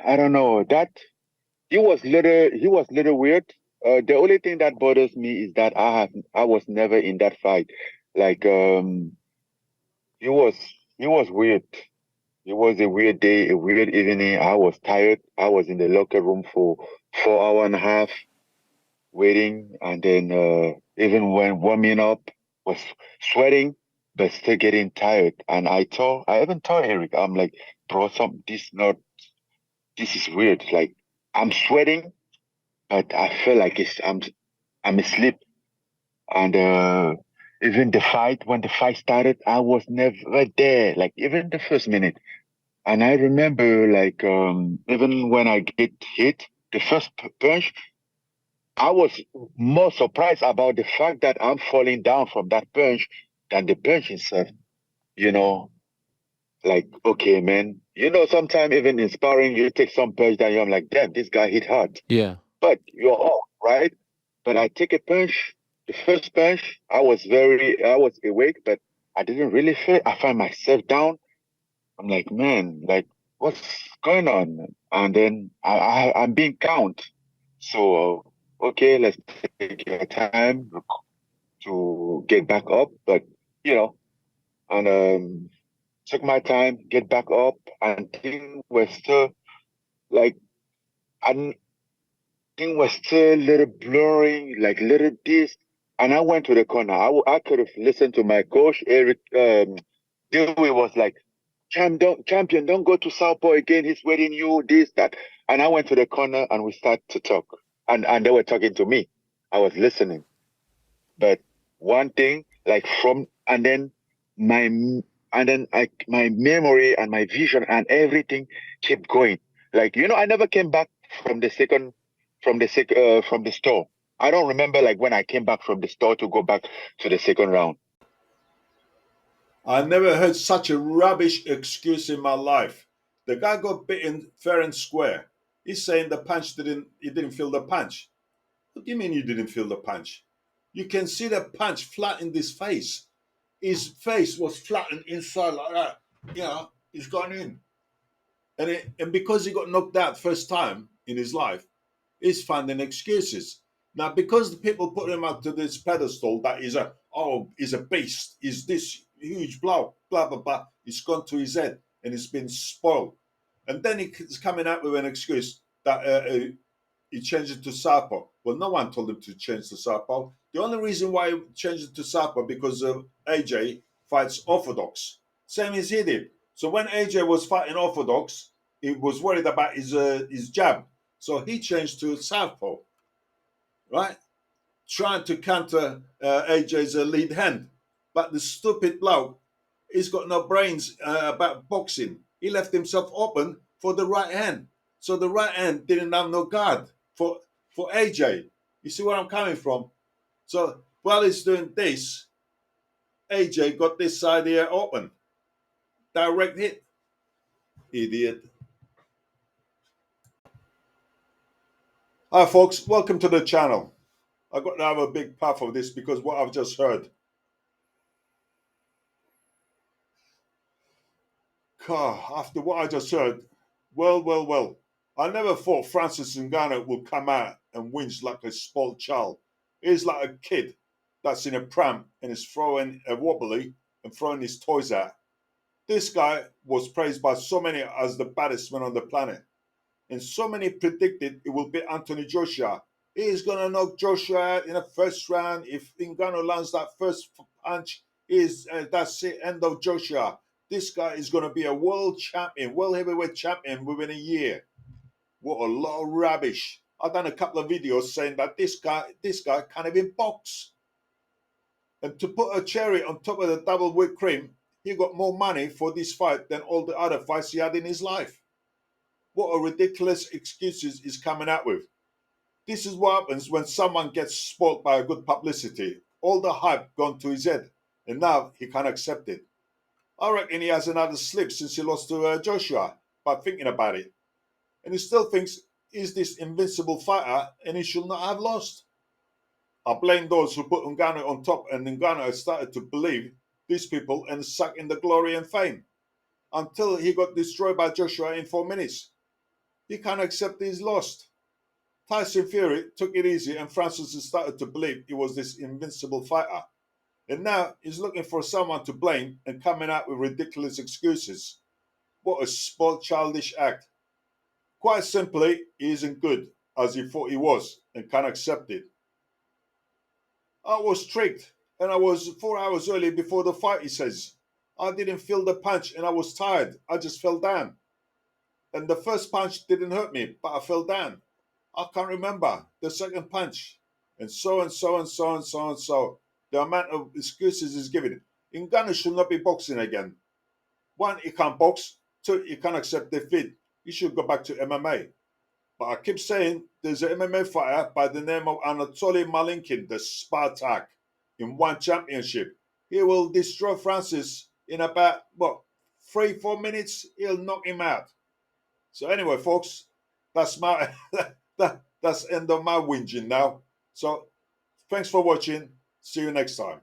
I don't know that he was little weird. The only thing that bothers me is that I was never in that fight. Like he was he was weird. It was a weird day, a weird evening. I was tired. I was in the locker room for 4 hours and a half waiting, and then even when warming up, was sweating, but still getting tired. And I even told Eric, I'm like, bro, this is weird. Like I'm sweating, but I feel like I'm asleep. And even when the fight started, I was never there. Like even the first minute. And I remember, like, even when I get hit, the first punch, I was more surprised about the fact that I'm falling down from that punch than the punch itself. You know, like, okay, man. Sometimes even inspiring, you take some punch that I'm like, damn, this guy hit hard. Yeah. But you're off, right? But I take a punch. The first punch, I was awake, but I didn't really feel. I find myself down. I'm like, man, like, what's going on? And then I'm being count. So, okay, let's take your time to get back up. But, you know, and took my time, get back up, and things were still like, and things were still a little blurring, like little this. And I went to the corner. I could have listened to my coach, Eric. Dewey was like, champion, don't go to Southpaw again. He's waiting you, this, that. And I went to the corner and we started to talk. And they were talking to me. I was listening. But one thing, like my my memory and my vision and everything kept going. Like, I never came back from from the store. I don't remember like when I came back from the store to go back to the second round. I never heard such a rubbish excuse in my life. The guy got bitten fair and square. He's saying he didn't feel the punch. What do you mean you didn't feel the punch? You can see the punch flat in his face. His face was flattened inside like that. He's gone in. And because he got knocked out first time in his life, he's finding excuses. Now, because the people put him up to this pedestal that he's a beast, he's this huge blah, blah, blah, he's gone to his head and he's been spoiled. And then he's coming out with an excuse that he changed it to Southpaw. Well, no one told him to change to Southpaw. The only reason why he changed it to Southpaw because AJ fights Orthodox, same as he did. So when AJ was fighting Orthodox, he was worried about his jab, so he changed to Southpaw, right? Trying to counter AJ's lead hand. But the stupid bloke, he's got no brains about boxing. He left himself open for the right hand. So the right hand didn't have no guard for AJ. You see where I'm coming from? So while he's doing this, AJ got this side here open. Direct hit. Idiot. Hi folks, welcome to the channel. I got to have a big puff of this because what I've just heard. After what I just heard, well. I never thought Francis Ngannou would come out and whinge like a spoiled child. He's like a kid that's in a pram and is throwing a wobbly and throwing his toys out. This guy was praised by so many as the baddest man on the planet. And so many predicted it will be Anthony Joshua. He's going to knock Joshua out in the first round. If Ngannou lands that first punch, that's it, end of Joshua. This guy is going to be a world champion, world heavyweight champion within a year. What a lot of rubbish. I've done a couple of videos saying that this guy can't even box. And to put a cherry on top of the double whipped cream, he got more money for this fight than all the other fights he had in his life. What a ridiculous excuses he's coming out with. This is what happens when someone gets spoiled by a good publicity. All the hype gone to his head, and now he can't accept it. I reckon he has another slip since he lost to Joshua by thinking about it. And he still thinks he's this invincible fighter and he should not have lost. I blame those who put Ngannou on top, and Ngannou has started to believe these people and suck in the glory and fame until he got destroyed by Joshua in 4 minutes. He can't accept he's lost. Tyson Fury took it easy, and Francis started to believe he was this invincible fighter. And now he's looking for someone to blame and coming out with ridiculous excuses. What a spoiled, childish act. Quite simply, he isn't good as he thought he was and can't accept it. I was tricked and I was 4 hours early before the fight, he says. I didn't feel the punch and I was tired. I just fell down. And the first punch didn't hurt me, but I fell down. I can't remember the second punch. And so and so and so and so and so. The amount of excuses he's giving. Ngannou should not be boxing again. One, he can't box. Two, he can't accept defeat. He should go back to MMA. But I keep saying there's an MMA fighter by the name of Anatoly Malykhin, the Spartak, in one championship. He will destroy Francis in about, what, 3, 4 minutes? He'll knock him out. So anyway, folks, that's my that's end of my whinging now. So thanks for watching. See you next time.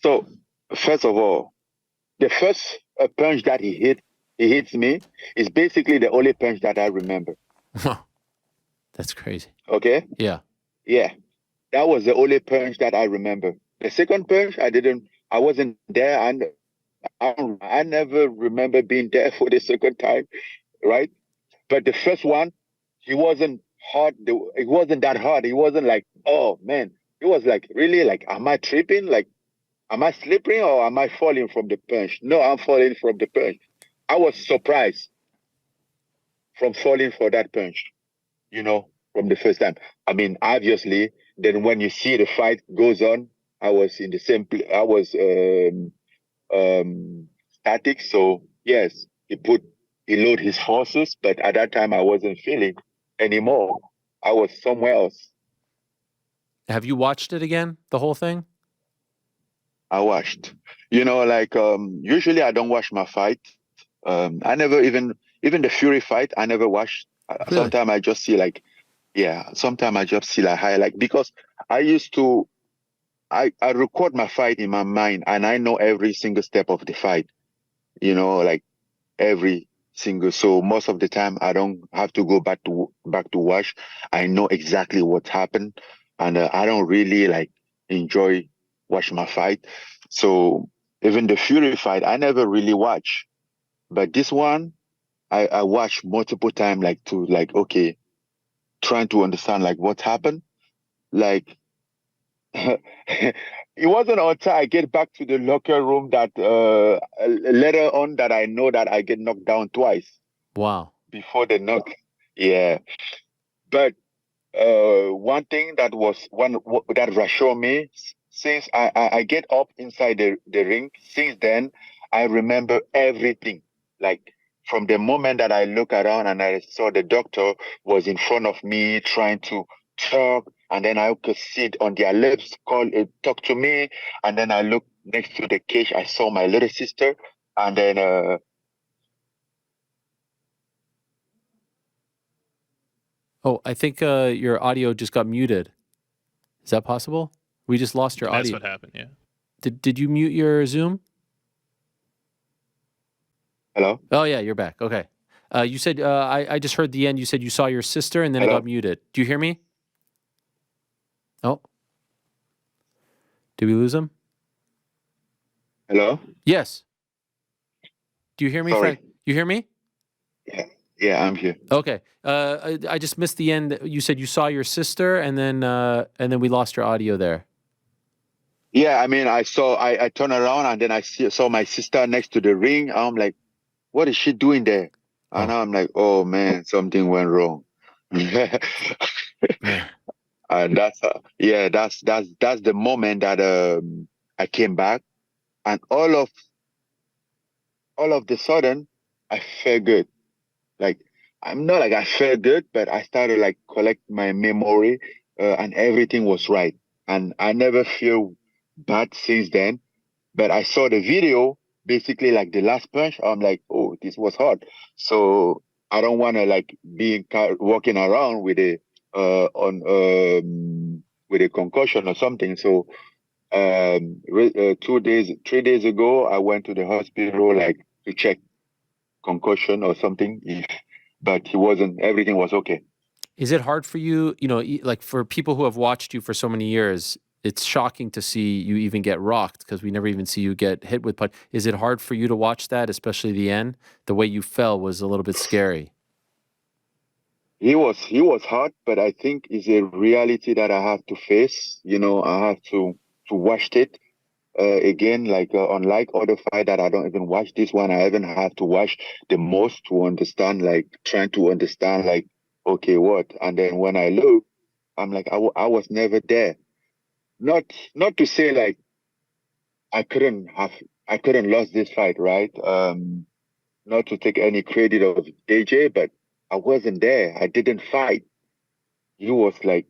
So first of all, the first punch that he hits me is basically the only punch that I remember. That's crazy. Okay. Yeah. Yeah. That was the only punch that I remember. The second punch, I wasn't there, and I never remember being there for the second time, right? But the first one, he wasn't hard. It wasn't that hard. It wasn't like, oh man. It was like, really, like, am I tripping? Like, am I slipping or am I falling from the punch? No, I'm falling from the punch. I was surprised from falling for that punch, from the first time. I mean, obviously, then when you see the fight goes on, I was in the same I was static. So yes, he load his forces, but at that time I wasn't feeling anymore. I was somewhere else. Have you watched it again, the whole thing? I watched. Like usually I don't watch my fight. I never even the Fury fight, I never watched. Really? Sometimes I just see like, yeah, sometimes I just see like highlight because I used to I record my fight in my mind and I know every single step of the fight, like every single. So most of the time I don't have to go back to watch. I know exactly what happened, and I don't really like enjoy watch my fight. So even the Fury fight, I never really watch, but this one I watched multiple times, like to like okay, trying to understand like what happened, like. It wasn't until I get back to the locker room that later on that I know that I get knocked down twice. Wow. Before the knock. Yeah. But one thing that was that reassured me since I get up inside the ring, since then I remember everything. Like from the moment that I look around and I saw the doctor was in front of me trying to talk, and then I could see it on their lips talk to me, and then I looked next to the cage, I saw my little sister, and then Oh, I think your audio just got muted. Is that possible? We just lost your That's audio. what happened, yeah. Did you mute your Zoom? hello? Oh yeah, you're back. Okay. You said I just heard the end. You said you saw your sister and then it Hello? got muted. Do you hear me? Oh. Did we lose him? Hello? Yes. Do you hear me, Sorry. Frank? You hear me? Yeah, I'm here. Okay. I just missed the end. You said you saw your sister and then we lost your audio there. Yeah, I mean, I turned around and then saw my sister next to the ring. I'm like, what is she doing there? And Oh. I'm like, oh man, something went wrong. Man. And that's the moment that I came back, and all of the sudden I felt good. Like I'm not like I felt good, but I started like collect my memory, and everything was right, and I never feel bad since then. But I saw the video, basically like the last punch. I'm like, oh, this was hard. So I don't want to like be walking around with a on with a concussion or something. So 3 days ago, I went to the hospital like to check concussion or something. But he wasn't. Everything was okay. Is it hard for you, like for people who have watched you for so many years, it's shocking to see you even get rocked because we never even see you get hit with punch. Is it hard for you to watch that, especially the end? The way you fell was a little bit scary. He was hard, but I think it's a reality that I have to face. I have to watch it again. Like unlike other fight that I don't even watch, this one I even have to watch the most to understand. Like trying to understand, like okay, what? And then when I look, I'm like I was never there. Not not to say like I couldn't lose this fight, right? Not to take any credit of AJ, but I wasn't there. I didn't fight. He was like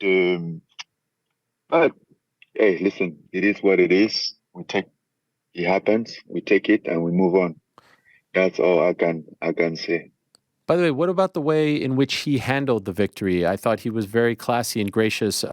the. But hey, listen, it is what it is. It happens. We take it and we move on. That's all I can say. By the way, what about the way in which he handled the victory? I thought he was very classy and gracious.